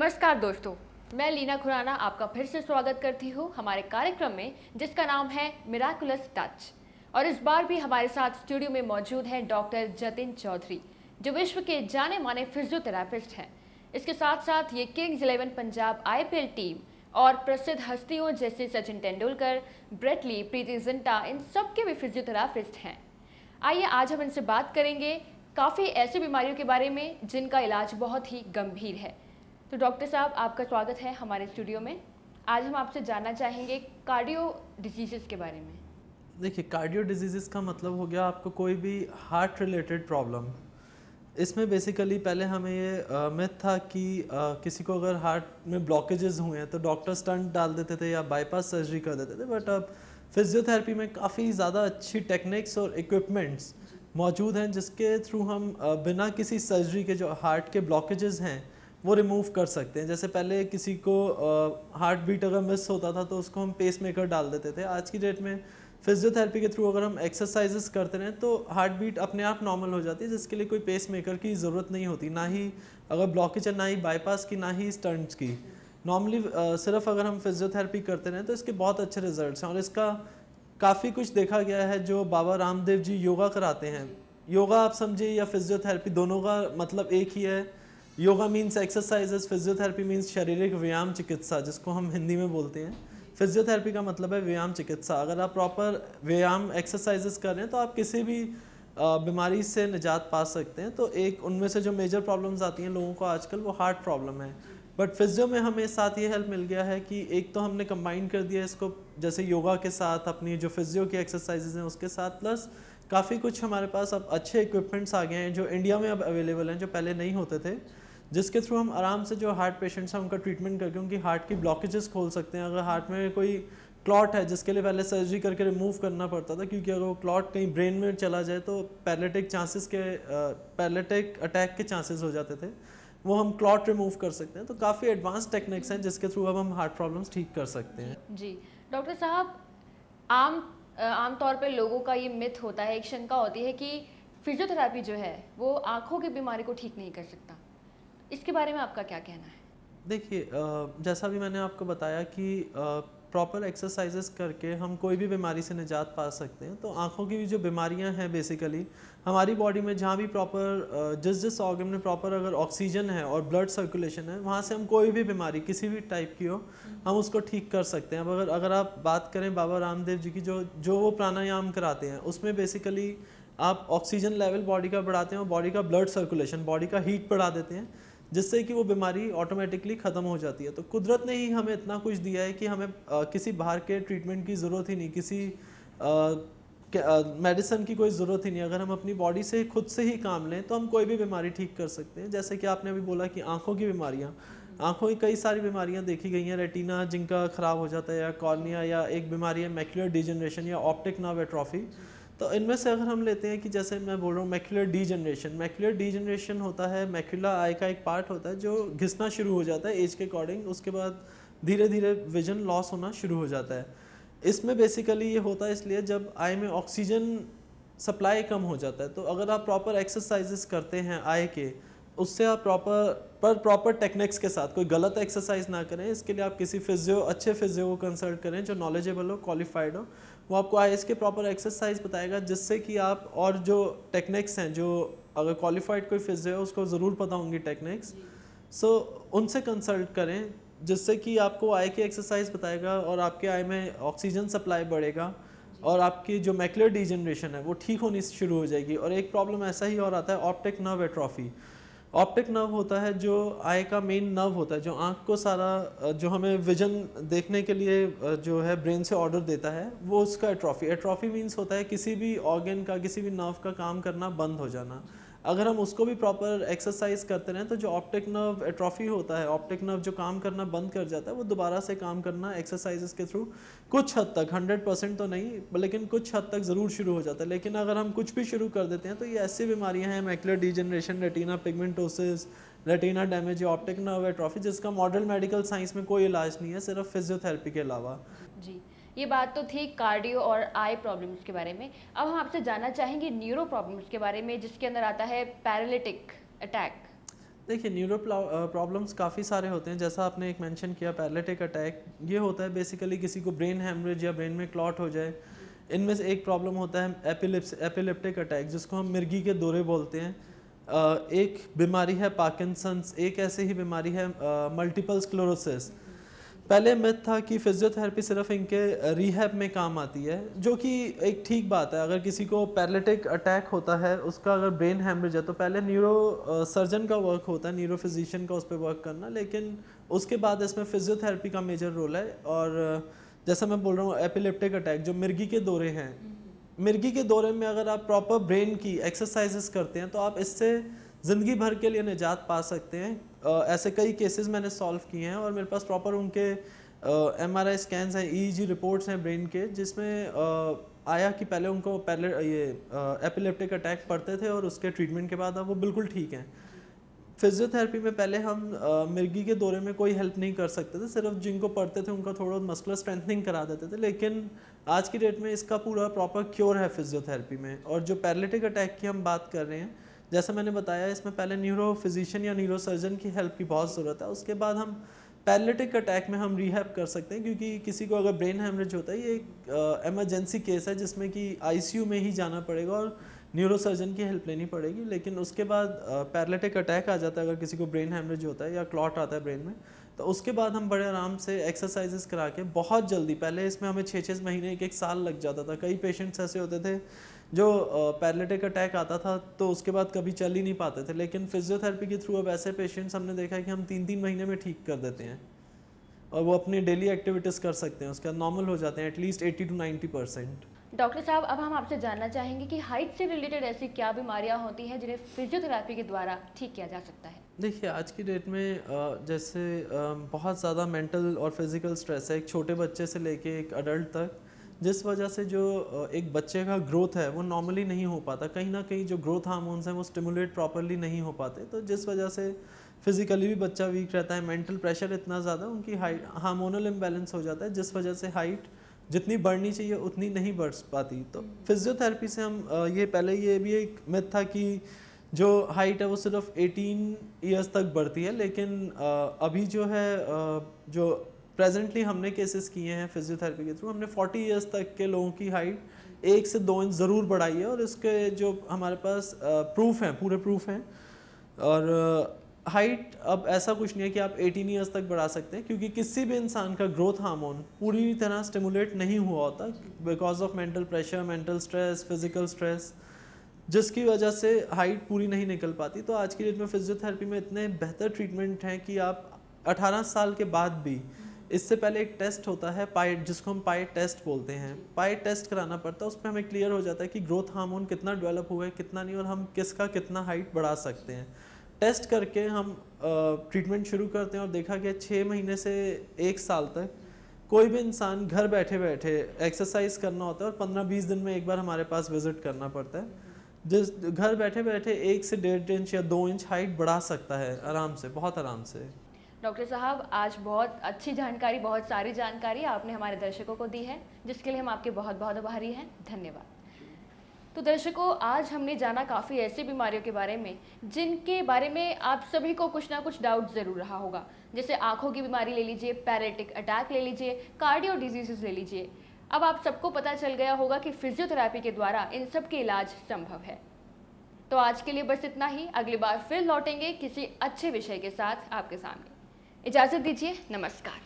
नमस्कार दोस्तों, मैं लीना खुराना आपका फिर से स्वागत करती हूँ हमारे कार्यक्रम में जिसका नाम है मिराकुलस टच। और इस बार भी हमारे साथ स्टूडियो में मौजूद हैं डॉक्टर जतिन चौधरी, जो विश्व के जाने माने फिजियोथेरापिस्ट हैं। इसके साथ साथ ये किंग्स 11 पंजाब आईपीएल टीम और प्रसिद्ध हस्तियों जैसे सचिन तेंदुलकर, ब्रेट ली, प्रीति जिंटा, इन सबके भी फिजियोथेरापिस्ट हैं। आइए आज हम इनसे बात करेंगे काफ़ी ऐसी बीमारियों के बारे में जिनका इलाज बहुत ही गंभीर है। तो डॉक्टर साहब, आपका स्वागत है हमारे स्टूडियो में। आज हम आपसे जानना चाहेंगे कार्डियो डिजीज़ के बारे में। देखिए, कार्डियो डिजीज़ का मतलब हो गया आपको कोई भी हार्ट रिलेटेड प्रॉब्लम। इसमें बेसिकली पहले हमें ये मिथ था कि किसी को अगर हार्ट में ब्लॉकेजेस हुए हैं तो डॉक्टर स्टंट डाल देते थे या बाईपास सर्जरी कर देते थे। बट अब फिजियोथेरेपी में काफ़ी ज़्यादा अच्छी टेक्निक्स और इक्विपमेंट्स मौजूद हैं जिसके थ्रू हम बिना किसी सर्जरी के जो हार्ट के ब्लॉकेजेस हैं वो रिमूव कर सकते हैं। जैसे पहले किसी को हार्ट बीट अगर मिस होता था तो उसको हम पेस मेकर डाल देते थे। आज की डेट में फिजियोथेरेपी के थ्रू अगर हम एक्सरसाइजेस करते रहें तो हार्ट बीट अपने आप नॉर्मल हो जाती है, जिसके लिए कोई पेस मेकर की ज़रूरत नहीं होती, ना ही अगर ब्लॉकेज है, ना ही बाईपास की, ना ही स्टंट्स की। नॉर्मली सिर्फ अगर हम फिजियोथेरेपी करते रहें तो इसके बहुत अच्छे रिजल्ट्स हैं। और इसका काफ़ी कुछ देखा गया है। जो बाबा रामदेव जी योगा कराते हैं, योगा आप समझिए या फिजियोथेरेपी, दोनों का मतलब एक ही है। Yoga means exercises, physiotherapy means शारीरिक व्यायाम चिकित्सा, जिसको हम हिंदी में बोलते हैं। फिजियोथेरेपी का मतलब है व्यायाम चिकित्सा। अगर आप प्रॉपर व्यायाम एक्सरसाइजेस कर रहे हैं तो आप किसी भी बीमारी से निजात पा सकते हैं। तो एक उनमें से जो मेजर प्रॉब्लम्स आती हैं लोगों को आजकल, वो हार्ट प्रॉब्लम है। बट फिजियो में हमें साथ ये हेल्प मिल गया है कि एक तो हमने कंबाइन कर दिया इसको, जैसे योगा के साथ अपनी जो फिजियो की एक्सरसाइजेज हैं उसके साथ, प्लस काफ़ी कुछ हमारे पास अब अच्छे इक्विपमेंट्स आ गए हैं जो इंडिया में अब अवेलेबल हैं, जो पहले नहीं होते थे, जिसके थ्रू हम आराम से जो हार्ट पेशेंट्स हैं उनका ट्रीटमेंट करके उनकी हार्ट की ब्लॉकेजेस खोल सकते हैं। अगर हार्ट में कोई क्लॉट है जिसके लिए पहले सर्जरी करके रिमूव करना पड़ता था, क्योंकि अगर वो क्लॉट कहीं ब्रेन में चला जाए तो पैरालिटिक अटैक के चांसेस हो जाते थे, वो हम क्लॉट रिमूव कर सकते हैं। तो काफ़ी एडवांस टेक्निक्स हैं जिसके थ्रू अब हम हार्ट प्रॉब्लम्स ठीक कर सकते हैं। जी डॉक्टर साहब, आम तौर पे लोगों का ये मिथ होता है, एक शंका होती है कि फिजियोथेरापी जो है वो आँखों की बीमारी को ठीक नहीं कर सकता। इसके बारे में आपका क्या कहना है? देखिए, जैसा भी मैंने आपको बताया कि प्रॉपर एक्सरसाइजेस करके हम कोई भी बीमारी से निजात पा सकते हैं। तो आँखों की भी जो बीमारियां हैं, बेसिकली हमारी बॉडी में जहाँ भी प्रॉपर जिस ऑर्गन में प्रॉपर अगर ऑक्सीजन है और ब्लड सर्कुलेशन है, वहाँ से हम कोई भी बीमारी किसी भी टाइप की हो हम उसको ठीक कर सकते हैं। अब अगर अगर आप बात करें बाबा रामदेव जी की, जो जो वो प्राणायाम कराते हैं, उसमें बेसिकली आप ऑक्सीजन लेवल बॉडी का बढ़ाते हैं और बॉडी का ब्लड सर्कुलेशन, बॉडी का हीट बढ़ा देते हैं, जिससे कि वो बीमारी ऑटोमेटिकली ख़त्म हो जाती है। तो कुदरत ने ही हमें इतना कुछ दिया है कि हमें किसी बाहर के ट्रीटमेंट की ज़रूरत ही नहीं, किसी मेडिसिन की कोई ज़रूरत ही नहीं। अगर हम अपनी बॉडी से खुद से ही काम लें तो हम कोई भी बीमारी ठीक कर सकते हैं। जैसे कि आपने अभी बोला कि आँखों की बीमारियाँ, आँखों की कई सारी बीमारियाँ देखी गई हैं। रेटिना जिनका ख़राब हो जाता है, या कॉर्निया, या एक बीमारी है मैक्युलर डिजनरेशन या ऑप्टिक नर्व एट्रोफी। तो इनमें से अगर हम लेते हैं कि जैसे मैं बोल रहा हूँ मैक्युलर डीजनरेशन होता है, मैक्युला आई का एक पार्ट होता है जो घिसना शुरू हो जाता है एज के अकॉर्डिंग, उसके बाद धीरे धीरे विजन लॉस होना शुरू हो जाता है। इसमें बेसिकली ये होता है इसलिए जब आई में ऑक्सीजन सप्लाई कम हो जाता है। तो अगर आप प्रॉपर एक्सरसाइजेस करते हैं आई के, उससे आप प्रॉपर टेक्निक्स के साथ, कोई गलत एक्सरसाइज ना करें, इसके लिए आप किसी अच्छे फिजियो को कंसल्ट करें जो नॉलेजेबल हो, क्वालिफाइड हो। वो आपको आईएस के प्रॉपर एक्सरसाइज बताएगा, जिससे कि आप, और जो टेक्निक्स हैं, जो अगर क्वालिफाइड कोई फिजियो है उसको ज़रूर पता होंगी टेक्निक्स, सो उनसे कंसल्ट करें, जिससे कि आपको आई की एक्सरसाइज बताएगा और आपके आई में ऑक्सीजन सप्लाई बढ़ेगा और आपकी जो मैक्युलर डीजनरेशन है वो ठीक होनी शुरू हो जाएगी। और एक प्रॉब्लम ऐसा ही और आता है, optic nerve atrophy. Optic nerve होता है जो आई का मेन नर्व होता है, जो आँख को सारा जो हमें विजन देखने के लिए जो है ब्रेन से ऑर्डर देता है, वो उसका एट्रोफी मीन्स होता है किसी भी ऑर्गन का, किसी भी नर्व का काम करना बंद हो जाना। अगर हम उसको भी प्रॉपर एक्सरसाइज करते रहें तो जो ऑप्टिक नर्व एट्रोफी होता है, ऑप्टिक नर्व जो काम करना बंद कर जाता है, वो दोबारा से काम करना एक्सरसाइजेस के थ्रू कुछ हद तक, 100% तो नहीं लेकिन कुछ हद तक ज़रूर शुरू हो जाता है। लेकिन अगर हम कुछ भी शुरू कर देते हैं तो ये ऐसी बीमारियां हैं, macular degeneration, retina pigmentosis, retina damage, optic nerve atrophy, जिसका मॉडर्न मेडिकल साइंस में कोई इलाज नहीं है सिर्फ फिजियोथेरेपी के अलावा। जी, ये बात तो थी कार्डियो और आई प्रॉब्लम्स के बारे में। अब हम आपसे जानना चाहेंगे न्यूरो प्रॉब्लम्स के बारे में, जिसके अंदर आता है पैरालिटिक अटैक। देखिए न्यूरो प्रॉब्लम्स काफ़ी सारे होते हैं, जैसा आपने एक मेंशन किया पैरालिटिक अटैक, ये होता है बेसिकली किसी को ब्रेन हैमरेज या ब्रेन में क्लॉट हो जाए। इनमें से एक प्रॉब्लम होता है एपिलेप्टिक अटैक, जिसको हम मिर्गी के दौरे बोलते हैं। एक बीमारी है पार्किंसंस, एक ऐसी ही बीमारी है मल्टीपल स्क्लेरोसिस। पहले मिथ था कि फिजियोथेरेपी सिर्फ इनके रिहैब में काम आती है, जो कि एक ठीक बात है। अगर किसी को पैरालिटिक अटैक होता है, उसका अगर ब्रेन हैमरेज है, तो पहले न्यूरो सर्जन का वर्क होता है, न्यूरो फिजिशियन का उस पर वर्क करना, लेकिन उसके बाद इसमें फिजियोथेरेपी का मेजर रोल है। और जैसा मैं बोल रहा हूँ एपिलेप्टिक अटैक, जो मिर्गी के दौरे हैं, मिर्गी के दौरे में अगर आप प्रॉपर ब्रेन की एक्सरसाइजेस करते हैं तो आप इससे ज़िंदगी भर के लिए निजात पा सकते हैं। ऐसे कई केसेस मैंने सॉल्व किए हैं और मेरे पास प्रॉपर उनके MRI स्कैन्स हैं, EEG रिपोर्ट्स हैं ब्रेन के, जिसमें आया कि पहले उनको ये एपिलेप्टिक अटैक पड़ते थे और उसके ट्रीटमेंट के बाद अब वो बिल्कुल ठीक हैं। फिजियोथेरेपी में पहले हम मिर्गी के दौरे में कोई हेल्प नहीं कर सकते थे, सिर्फ जिनको पढ़ते थे उनका थोड़ा मस्कुलर स्ट्रेंथनिंग करा देते थे, लेकिन आज की डेट में इसका पूरा प्रॉपर क्योर है फिजियोथेरेपी में। और जो पैरालिटिक अटैक की हम बात कर रहे हैं, जैसा मैंने बताया, इसमें पहले न्यूरो फिजिशियन या न्यूरो सर्जन की हेल्प की बहुत ज़रूरत है। उसके बाद हम पैरालिटिक अटैक में हम रिहैब कर सकते हैं, क्योंकि किसी को अगर ब्रेन हैमरेज होता है, ये एक एमरजेंसी केस है जिसमें कि ICU में ही जाना पड़ेगा और न्यूरो सर्जन की हेल्प लेनी पड़ेगी। लेकिन उसके बाद पैरालिटिक अटैक आ जाता है अगर किसी को ब्रेन हैमरेज होता है या क्लॉट आता है ब्रेन में, तो उसके बाद हम बड़े आराम से एक्सरसाइजेस करा के बहुत जल्दी, पहले इसमें हमें 6-6 महीने 1-1 साल लग जाता था। कई पेशेंट्स ऐसे होते थे जो पैरालिटिक अटैक आता था तो उसके बाद कभी चल ही नहीं पाते थे, लेकिन फिजियोथेरेपी के थ्रू अब ऐसे पेशेंट्स हमने देखा है कि हम 3-3 महीने में ठीक कर देते हैं और वो अपनी डेली एक्टिविटीज़ कर सकते हैं, उसके बाद नॉर्मल हो जाते हैं एटलीस्ट 80 to 90%। डॉक्टर साहब, अब हम आपसे जानना चाहेंगे कि हाइट से रिलेटेड ऐसी क्या बीमारियां होती हैं जिन्हें फिजियोथेरेपी के द्वारा ठीक किया जा सकता है? देखिए आज की डेट में जैसे बहुत ज़्यादा मेंटल और फिज़िकल स्ट्रेस है, एक छोटे बच्चे से लेके एक अडल्ट तक, जिस वजह से जो एक बच्चे का ग्रोथ है वो नॉर्मली नहीं हो पाता। कहीं ना कहीं जो ग्रोथ हार्मोन्स हैं वो स्टिमुलेट प्रॉपरली नहीं हो पाते, तो जिस वजह से फिज़िकली भी बच्चा वीक रहता है, मेंटल प्रेशर इतना ज़्यादा, उनकी हाइट हार्मोनल इम्बैलेंस हो जाता है, जिस वजह से हाइट जितनी बढ़नी चाहिए उतनी नहीं बढ़ पाती। तो फिजियोथेरेपी से हम ये भी एक मिथ था कि जो हाइट है वो सिर्फ 18 ईयर्स तक बढ़ती है, लेकिन अभी जो है जो प्रेजेंटली हमने केसेस किए हैं फिजियोथेरेपी के थ्रू, हमने 40 ईयर्स तक के लोगों की हाइट 1 से 2 इंच ज़रूर बढ़ाई है। और इसके जो हमारे पास प्रूफ हैं, पूरे प्रूफ हैं। और हाइट अब ऐसा कुछ नहीं है कि आप 18 ईयर्स तक बढ़ा सकते हैं, क्योंकि किसी भी इंसान का ग्रोथ हार्मोन पूरी तरह स्टिमुलेट नहीं हुआ होता because of mental pressure, mental stress, physical stress, जिसकी वजह से हाइट पूरी नहीं निकल पाती। तो आज की डेट में फिजियोथेरेपी में इतने बेहतर ट्रीटमेंट हैं कि आप 18 साल के बाद भी, इससे पहले एक टेस्ट होता है पाइट, जिसको हम पाइट टेस्ट बोलते हैं, पाइट टेस्ट कराना पड़ता है। उसमें हमें क्लियर हो जाता है कि ग्रोथ हार्मोन कितना डेवलप हुआ है, कितना नहीं, और हम किसका कितना हाइट बढ़ा सकते हैं। टेस्ट करके हम ट्रीटमेंट शुरू करते हैं और देखा गया 6 महीने से 1 साल तक कोई भी इंसान घर बैठे बैठे एक्सरसाइज करना होता है और 15-20 दिन में एक बार हमारे पास विजिट करना पड़ता है, जिस घर बैठे बैठे 1 से 1.5 इंच या 2 इंच हाइट बढ़ा सकता है आराम से, बहुत आराम से। डॉक्टर साहब, आज बहुत अच्छी जानकारी, बहुत सारी जानकारी आपने हमारे दर्शकों को दी है, जिसके लिए हम आपके बहुत बहुत आभारी हैं। धन्यवाद। तो दर्शकों, आज हमने जाना काफ़ी ऐसी बीमारियों के बारे में जिनके बारे में आप सभी को कुछ ना कुछ डाउट ज़रूर रहा होगा, जैसे आँखों की बीमारी ले लीजिए, पैरालिटिक अटैक ले लीजिए, कार्डियो डिजीज़ ले लीजिए। अब आप सबको पता चल गया होगा कि फिजियोथेरेपी के द्वारा इन सब के इलाज संभव है। तो आज के लिए बस इतना ही। अगली बार फिर लौटेंगे किसी अच्छे विषय के साथ आपके सामने। इजाज़त दीजिए, नमस्कार।